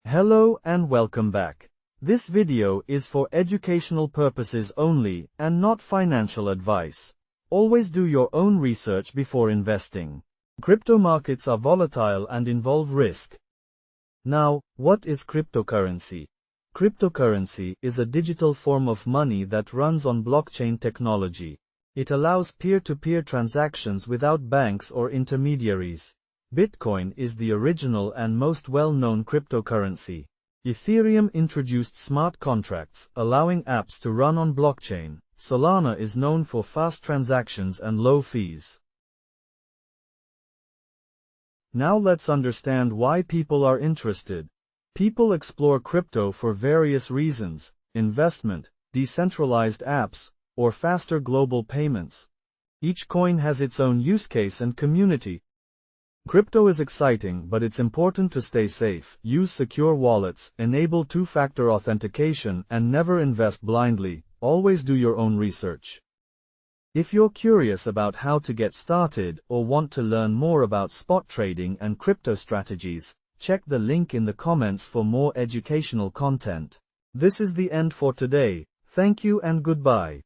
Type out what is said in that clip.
Hello and welcome back. This video is for educational purposes only and not financial advice. Always do your own research before investing. Crypto markets are volatile and involve risk. Now, what is cryptocurrency? Cryptocurrency is a digital form of money that runs on blockchain technology. It allows peer-to-peer transactions without banks or intermediaries. Bitcoin is the original and most well-known cryptocurrency. Ethereum introduced smart contracts, allowing apps to run on blockchain. Solana is known for fast transactions and low fees. Now let's understand why people are interested. People explore crypto for various reasons: investment, decentralized apps, or faster global payments. Each coin has its own use case and community. Crypto is exciting, but it's important to stay safe. Use secure wallets, enable two-factor authentication, and never invest blindly. Always do your own research. If you're curious about how to get started or want to learn more about spot trading and crypto strategies, check the link in the comments for more educational content. This is the end for today. Thank you and goodbye.